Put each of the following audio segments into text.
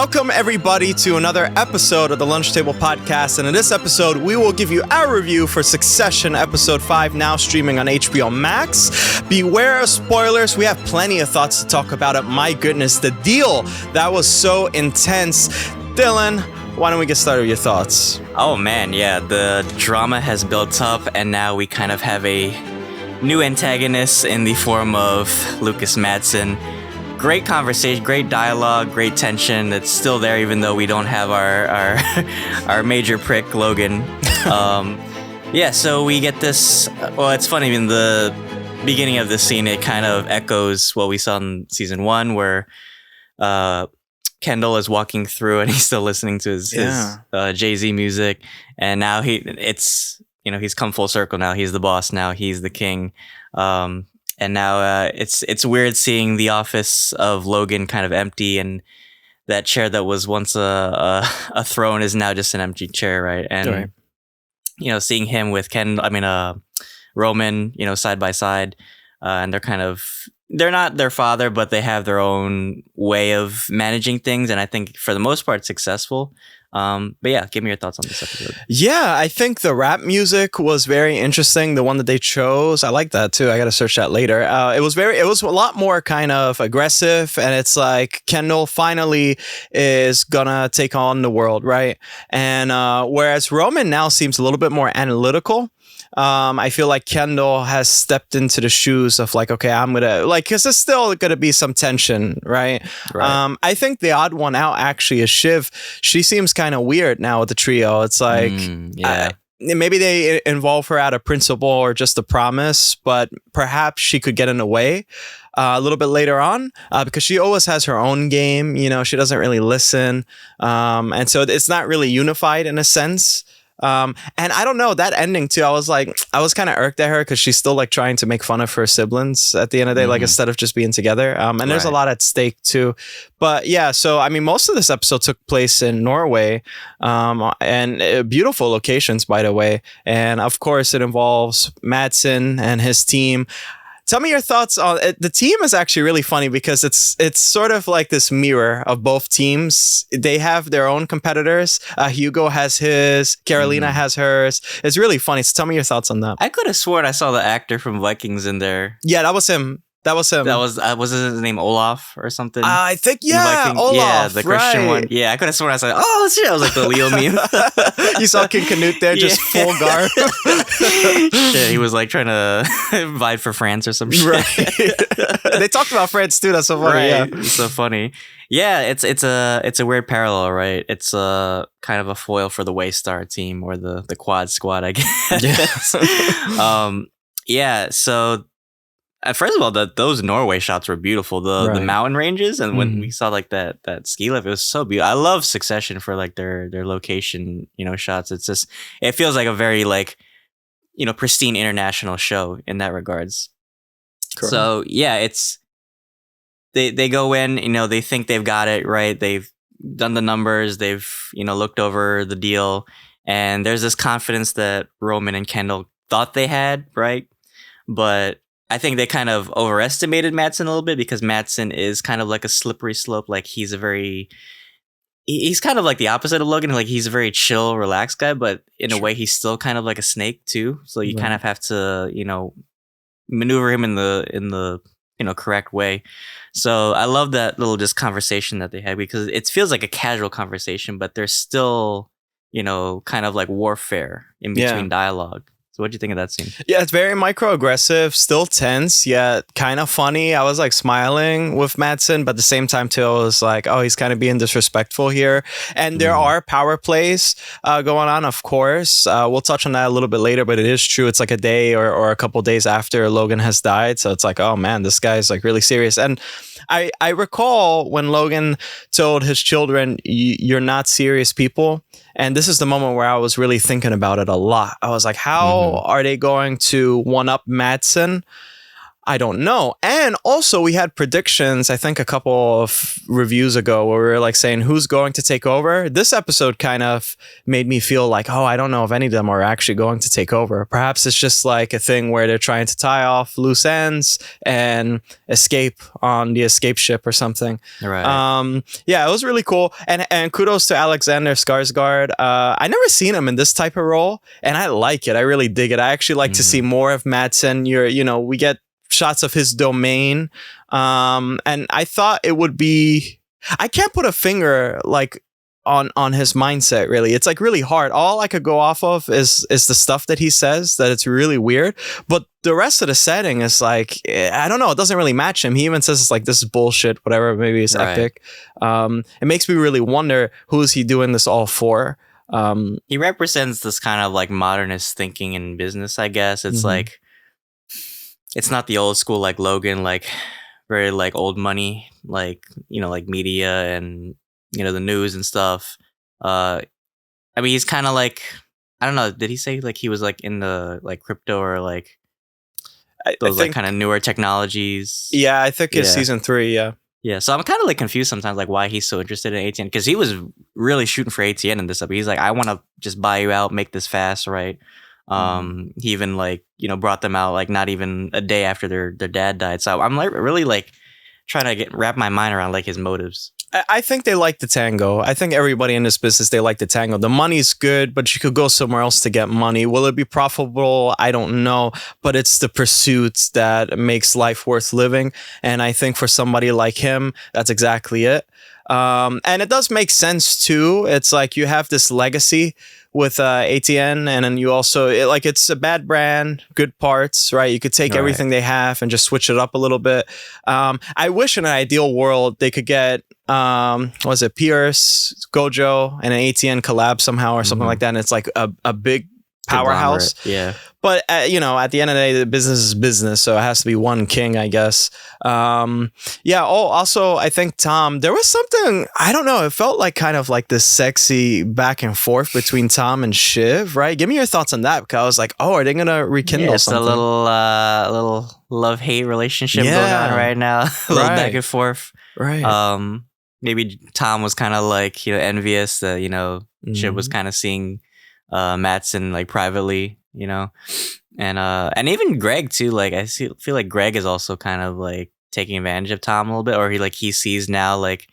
Welcome, everybody, to another episode of the Lunch Table Podcast. And in this episode, we will give you our review for Succession Episode 5, now streaming on HBO Max. Beware of spoilers. We have plenty of thoughts to talk about it. My goodness, the deal, that was so intense. Dylan, why don't we get started with your thoughts? Oh, man, yeah. The drama has built up, and now we kind of have a new antagonist in the form of Lucas Madsen. Great conversation, great dialogue, great tension. It's still there, even though we don't have our major prick, Logan. So we get this. Well, it's funny, in the beginning of the scene, it kind of echoes what we saw in season 1, where Kendall is walking through and he's still listening to his Jay-Z music. And now he's come full circle now. He's the boss now. He's the king. And now it's weird seeing the office of Logan kind of empty, and that chair that was once a throne is now just an empty chair, right? And seeing him with Roman, side by side, and they're not their father, but they have their own way of managing things, and I think for the most part successful. But yeah, give me your thoughts on this episode. Yeah, I think the rap music was very interesting. The one that they chose, I like that too. I got to search that later. It was a lot more kind of aggressive, and it's like Kendall finally is gonna take on the world, right? And whereas Roman now seems a little bit more analytical. I feel like Kendall has stepped into the shoes of like, okay, I'm gonna because there's still gonna be some tension, right? I think the odd one out actually is Shiv. She seems kind of weird now with the trio. It's like, maybe they involve her out of principle or just a promise, but perhaps she could get in the way a little bit later on, because she always has her own game. She doesn't really listen, and so it's not really unified in a sense. And I don't know, that ending too, I was kind of irked at her because she's still like trying to make fun of her siblings at the end of the day, like instead of just being together. And there's a lot at stake too. But yeah, so I mean, most of this episode took place in Norway, and beautiful locations, by the way. And of course, it involves Madsen and his team. Tell me your thoughts on it. The team is actually really funny because it's sort of like this mirror of both teams. They have their own competitors. Hugo has his, Carolina has hers. It's really funny. So tell me your thoughts on that. I could have sworn I saw the actor from Vikings in there. Yeah, that was him. Was his name Olaf or something? I think, Olaf. Yeah, the Christian one. Yeah, I could have sworn I saw, shit, I was like the Leo meme. You saw King Canute there, just full garb. Shit, he was like trying to vie for France or some shit. Right. They talked about France too, that's so funny. Right. Yeah. It's so funny. Yeah, it's a weird parallel, right? It's kind of a foil for the Waystar team, or the quad squad, I guess. Yeah. So first of all, those Norway shots were beautiful. The mountain ranges, and when we saw like that ski lift, it was so beautiful. I love Succession for like their location, shots. It's just, it feels like a very like, pristine international show in that regards. Cool. So yeah, it's they go in, they think they've got it right. They've done the numbers. They've looked over the deal, and there's this confidence that Roman and Kendall thought they had, right? But I think they kind of overestimated Madsen a little bit, because Madsen is kind of like a slippery slope. Like he's kind of like the opposite of Logan. Like he's a very chill, relaxed guy, but in a way he's still kind of like a snake too. So you kind of have to, maneuver him in the correct way. So I love that little just conversation that they had, because it feels like a casual conversation, but there's still, kind of like warfare in between dialogue. So what do you think of that scene? Yeah, it's very microaggressive, still tense, yet kind of funny. I was like smiling with Madsen, but at the same time too, I was like, oh, he's kind of being disrespectful here. And there are power plays going on, of course. We'll touch on that a little bit later, but it is true. It's like a day or a couple days after Logan has died. So it's like, oh man, this guy's like really serious. And I recall when Logan told his children, you're not serious people. And this is the moment where I was really thinking about it a lot. I was like, how are they going to one-up Madsen? I don't know. And also we had predictions, I think a couple of reviews ago, where we were like saying who's going to take over. This episode kind of made me feel like, oh, I don't know if any of them are actually going to take over. Perhaps it's just like a thing where they're trying to tie off loose ends and escape on the escape ship or something. Right. Yeah, it was really cool. And kudos to Alexander Skarsgård. I never seen him in this type of role, and I like it. I really dig it. I actually like to see more of Madsen. We get shots of his domain, and I thought it would be, I can't put a finger like on his mindset, really. It's like really hard. All I could go off of is the stuff that he says, that it's really weird, but the rest of the setting is like, I don't know, it doesn't really match him. He even says it's like, this is bullshit, whatever, maybe it's epic. It makes me really wonder, who is he doing this all for? He represents this kind of like modernist thinking in business, I guess. It's like, it's not the old school like Logan, like very like old money, like, like media and, the news and stuff. I mean, he's kind of I don't know. Did he say like he was like in the like crypto or like those like kind of newer technologies? Yeah, I think it's season 3. Yeah. Yeah. So I'm kind of like confused sometimes, like why he's so interested in ATN, because he was really shooting for ATN in this episode. He's like, I want to just buy you out, make this fast, right? He even like, brought them out like not even a day after their dad died. So I'm like really like trying to wrap my mind around like his motives. I think they like the tango. I think everybody in this business, they like the tango. The money's good, but you could go somewhere else to get money. Will it be profitable? I don't know, but it's the pursuit that makes life worth living. And I think for somebody like him, that's exactly it. And it does make sense too. It's like you have this legacy with ATN, and then you also it's a bad brand, good parts, right? You could take everything they have and just switch it up a little bit. I wish in an ideal world they could get was it Pierce, Gojo, and an ATN collab somehow or something like that, and it's like a big powerhouse. Yeah. But at the end of the day, the business is business, so it has to be one king, I guess. Yeah. Oh, also, I think Tom, there was something, I don't know, it felt like kind of like this sexy back and forth between Tom and Shiv, right? Give me your thoughts on that, because I was like, oh, are they gonna rekindle something? It's a little love-hate relationship going on right now. A little back and forth. Right. Maybe Tom was kind of like envious that Shiv was kind of seeing Madsen like privately, and even Greg too. Like feel like Greg is also kind of like taking advantage of Tom a little bit, or he sees now like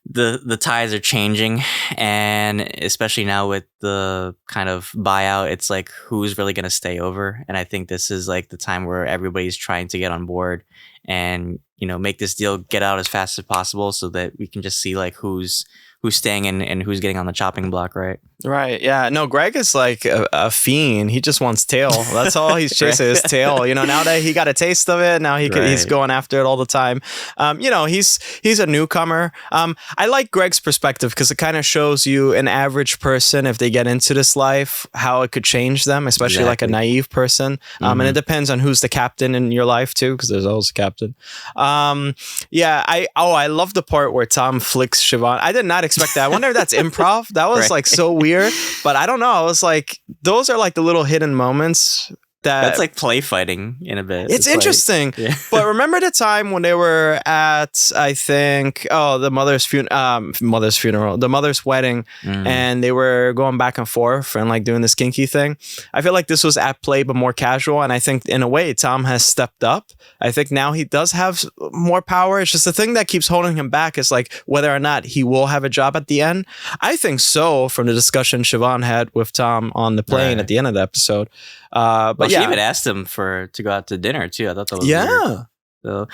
the tides are changing, and especially now with the kind of buyout, it's like who's really gonna stay over. And I think this is like the time where everybody's trying to get on board and make this deal get out as fast as possible, so that we can just see like who's staying and who's getting on the chopping block, right? Right. Yeah. No, Greg is like a fiend. He just wants tail. That's all he's chasing is tail. Now that he got a taste of it, now he's going after it all the time. He's a newcomer. I like Greg's perspective because it kind of shows you an average person, if they get into this life, how it could change them, especially like a naive person. And it depends on who's the captain in your life too, because there's always a captain. Yeah. I love the part where Tom flicks Siobhan. I did not expect that. I wonder if that's improv. That was like so weird, but I don't know. I was like, those are like the little hidden moments that's like play fighting in a bit. It's interesting. Like, but remember the time when they were at, I think, the mother's funeral, the mother's wedding, and they were going back and forth and like doing this kinky thing. I feel like this was at play, but more casual. And I think in a way, Tom has stepped up. I think now he does have more power. It's just the thing that keeps holding him back is like whether or not he will have a job at the end. I think so, from the discussion Siobhan had with Tom on the plane at the end of the episode. But she even asked him to go out to dinner too. I thought that was weird. So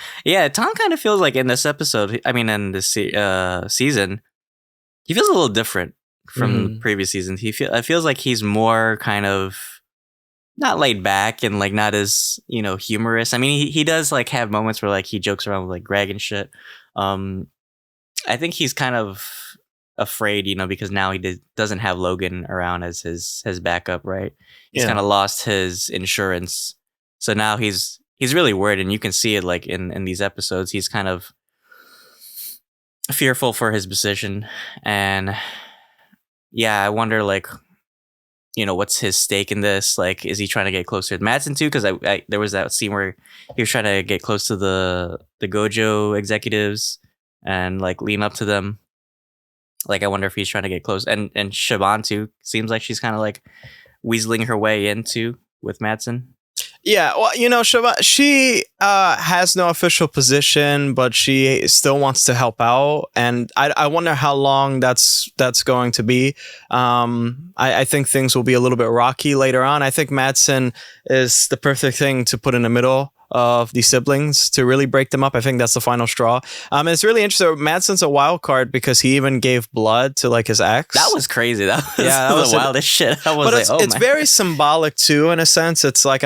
Tom kind of feels like in this episode, in this season, he feels a little different from the previous seasons. It feels like he's more kind of not laid back and like not as humorous. I mean, he does like have moments where like he jokes around with like Greg and shit. I think he's kind of afraid, because now he doesn't have Logan around as his backup, right? He's kind of lost his insurance, so now he's really worried, and you can see it like in these episodes. He's kind of fearful for his position, and I wonder like what's his stake in this? Like, is he trying to get closer to Mattson too? Because there was that scene where he was trying to get close to the Gojo executives and like lean up to them. Like, I wonder if he's trying to get close. And Siobhan too seems like she's kind of like weaseling her way into with Mattson. Yeah, well, Siobhan, she has no official position, but she still wants to help out, and I wonder how long that's going to be. I think things will be a little bit rocky later on. I think Mattson is the perfect thing to put in the middle of the siblings to really break them up. I think that's the final straw. It's really interesting. Madsen's a wild card because he even gave blood to like his ex. That was crazy. That was the wildest shit. It's very symbolic too, in a sense. It's like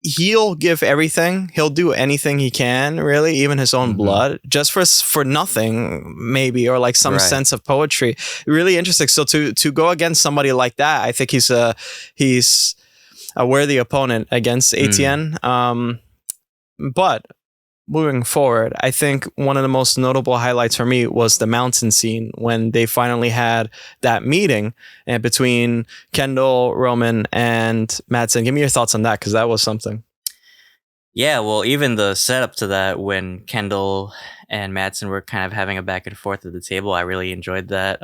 he'll give everything. He'll do anything he can, really, even his own blood, just for nothing, maybe, or like some sense of poetry. Really interesting. So to go against somebody like that, I think he's a worthy opponent against ATN. But moving forward, I think one of the most notable highlights for me was the mountain scene when they finally had that meeting between Kendall, Roman, and Mattson. Give me your thoughts on that, because that was something. Yeah, well, even the setup to that when Kendall and Mattson were kind of having a back and forth at the table, I really enjoyed that.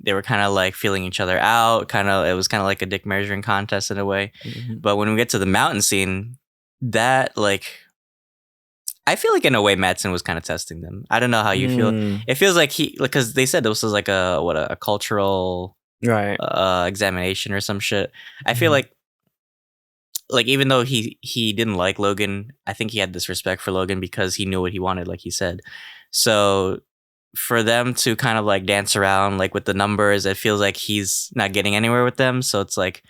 They were kind of like feeling each other out. It was kind of like a dick measuring contest in a way. But when we get to the mountain scene, that like, I feel like in a way Mattson was kind of testing them. I don't know how you feel. It feels like because they said this was like a cultural examination or some shit. I feel like even though he didn't like Logan, I think he had this respect for Logan because he knew what he wanted, like he said. So for them to kind of like dance around like with the numbers, it feels like he's not getting anywhere with them. So it's like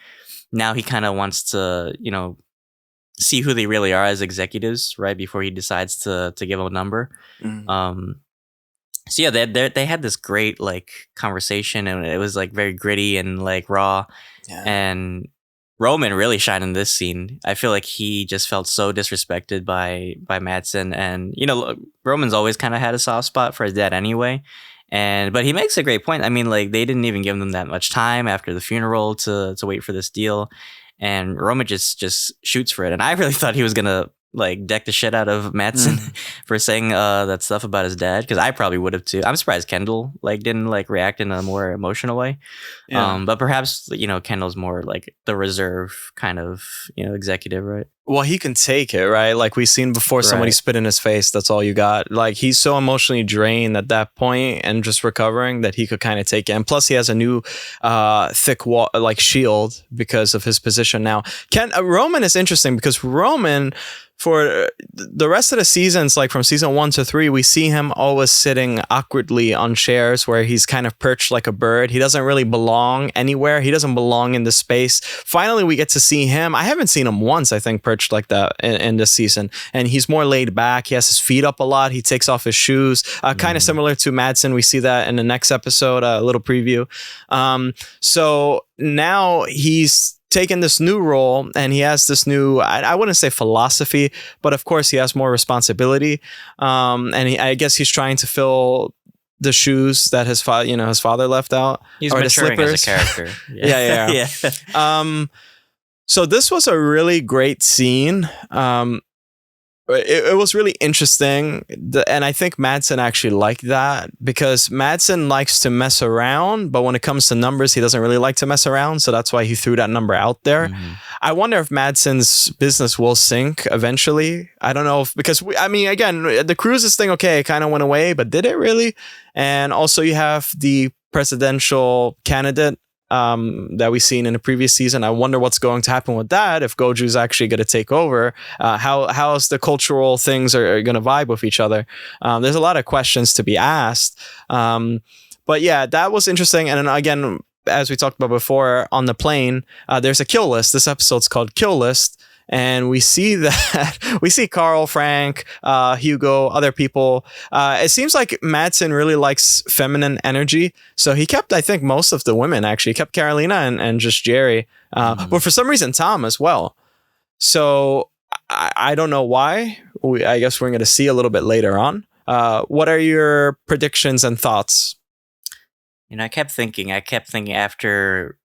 now he kind of wants to, see who they really are as executives, right? Before he decides to give them a number. So yeah, they had this great like conversation, and it was like very gritty and like raw. Yeah. And Roman really shined in this scene. I feel like he just felt so disrespected by Mattson, and Roman's always kind of had a soft spot for his dad anyway. But he makes a great point. I mean, like, they didn't even give them that much time after the funeral to wait for this deal, and Roman just shoots for it. And I really thought he was gonna like deck the shit out of Mattson for saying that stuff about his dad, because I probably would have too. I'm surprised Kendall like didn't like react in a more emotional way. Yeah. But perhaps Kendall's more like the reserve kind of executive, right? Well, he can take it, right? Like we've seen before, somebody spit in his face. That's all you got. Like he's so emotionally drained at that point and just recovering that he could kind of take it. And plus, he has a new thick wall, like shield, because of his position now. Roman is interesting because Roman, for the rest of the seasons, like from season 1 to 3, we see him always sitting awkwardly on chairs where he's kind of perched like a bird. He doesn't really belong anywhere. He doesn't belong in the space. Finally, we get to see him. I haven't seen him once, I think, perched like that in this season. And he's more laid back. He has his feet up a lot. He takes off his shoes. Kind of similar to Mattson. We see that in the next episode, a little preview. So now he's taken this new role, and he has this new, I wouldn't say philosophy, but of course he has more responsibility. And I guess he's trying to fill the shoes that his father left out. He's maturing as a character. Yeah. So this was a really great scene. It was really interesting, and I think Mattson actually liked that, because Mattson likes to mess around, but when it comes to numbers, he doesn't really like to mess around, so that's why he threw that number out there. I wonder if Madsen's business will sink eventually. I don't know because again, the cruises thing, okay, it kind of went away, but did it really? And also you have the presidential candidate that we've seen in the previous season. I wonder what's going to happen with that, if Goju's actually going to take over. How's the cultural things are going to vibe with each other? There's a lot of questions to be asked. But yeah, that was interesting. And then again, as we talked about before, on the plane, there's a kill list. This episode's called Kill List. And we see that we see Carl, Frank, Hugo, other people. It seems like Mattson really likes feminine energy. So he kept, I think, most of the women, actually. He kept Carolina and just Jerry. But for some reason, Tom as well. So I don't know why. I guess we're going to see a little bit later on. What are your predictions and thoughts? I kept thinking after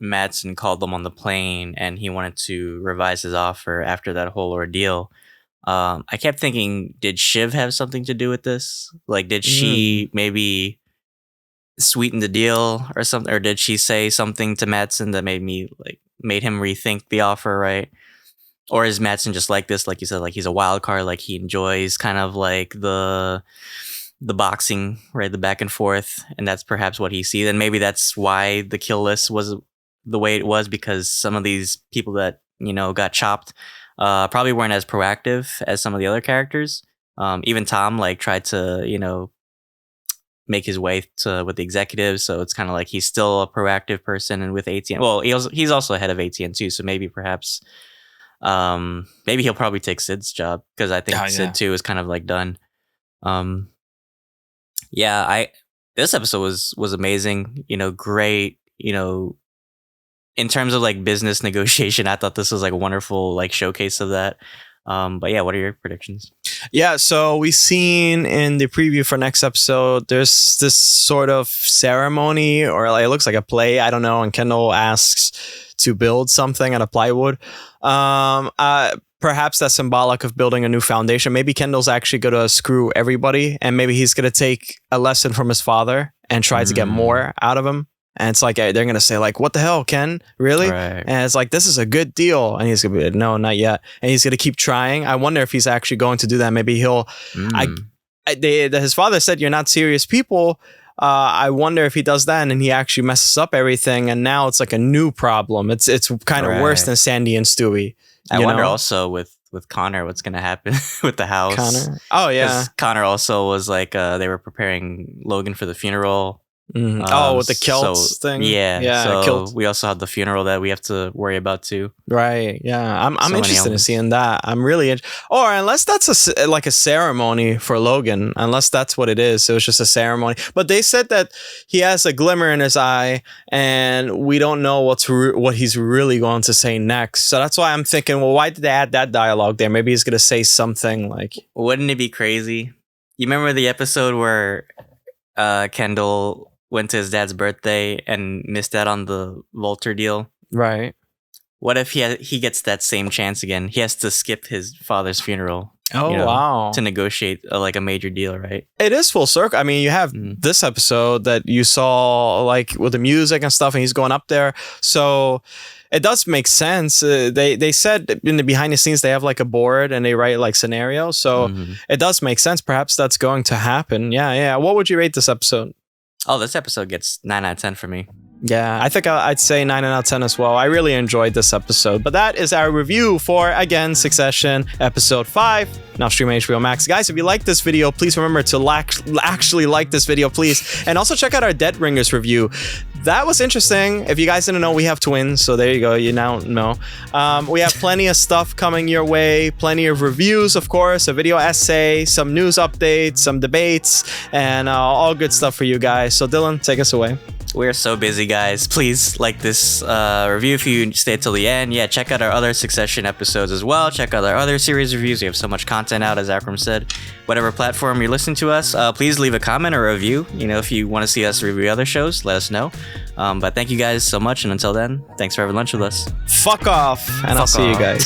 Madsen called them on the plane and he wanted to revise his offer after that whole ordeal. I kept thinking, did Shiv have something to do with this? Like, did she maybe sweeten the deal or something? Or did she say something to Madsen that made him rethink the offer, right? Or is Madsen just like this? Like you said, like he's a wild card, like he enjoys kind of like the boxing, right? The back and forth. And that's perhaps what he sees. And maybe that's why the kill list was the way it was, because some of these people that, got chopped probably weren't as proactive as some of the other characters. Even Tom tried to, make his way with the executives. So it's kind of like he's still a proactive person. And with ATN, well, he's also head of ATN too. So maybe perhaps, maybe he'll probably take Sid's job, because I think Sid too is kind of like done. This episode was amazing. Great. In terms of like business negotiation, I thought this was like a wonderful like showcase of that. But yeah, what are your predictions? Yeah, so we've seen in the preview for next episode, there's this sort of ceremony, or like, it looks like a play, I don't know, and Kendall asks to build something out of plywood. Perhaps that's symbolic of building a new foundation. Maybe Kendall's actually going to screw everybody, and maybe he's going to take a lesson from his father and try to get more out of him. And it's like, they're going to say like, what the hell, Ken? Really? Right. And it's like, this is a good deal. And he's going to be like, no, not yet. And he's going to keep trying. I wonder if he's actually going to do that. Maybe he'll, his father said, you're not serious people. I wonder if he does that and he actually messes up everything. And now it's like a new problem. It's kind of worse than Sandy and Stewie. I wonder also with Connor, what's going to happen with the house. Connor? Oh, yeah. Connor also was like, they were preparing Logan for the funeral. With the kilts thing. Yeah. So we also have the funeral that we have to worry about too. Right. Yeah. I'm interested in seeing that. I'm really or unless that's like a ceremony for Logan, unless that's what it is. So it's just a ceremony. But they said that he has a glimmer in his eye, and we don't know what he's really going to say next. So that's why I'm thinking, well, why did they add that dialogue there? Maybe he's going to say something like, wouldn't it be crazy? You remember the episode where Kendall went to his dad's birthday and missed out on the Volter deal? Right. What if he gets that same chance again? He has to skip his father's funeral. Oh, wow. To negotiate like a major deal, right? It is full circle. I mean, you have this episode that you saw like with the music and stuff, and he's going up there. So it does make sense. They said in the behind the scenes, they have like a board and they write like scenarios. So it does make sense. Perhaps that's going to happen. Yeah. What would you rate this episode? Oh, this episode gets 9 out of 10 for me. Yeah, I think I'd say 9 out of 10 as well. I really enjoyed this episode. But that is our review for, again, Succession, episode 5. Now streaming HBO Max. Guys, if you like this video, please remember to actually like this video, please. And also check out our Dead Ringers review. That was interesting. If you guys didn't know, we have twins, so there you go. You now know. We have plenty of stuff coming your way, plenty of reviews, of course, a video essay, some news updates, some debates, and all good stuff for you guys. So Dylan, take us away. We're so busy, guys. Please like this review if you stay till the end. Yeah, check out our other Succession episodes as well. Check out our other series reviews. We have so much content out, as Akram said. Whatever platform you're listening to us, please leave a comment or a review. If you want to see us review other shows, let us know. But thank you guys so much, and until then, thanks for having lunch with us. Fuck off, and I'll see you guys.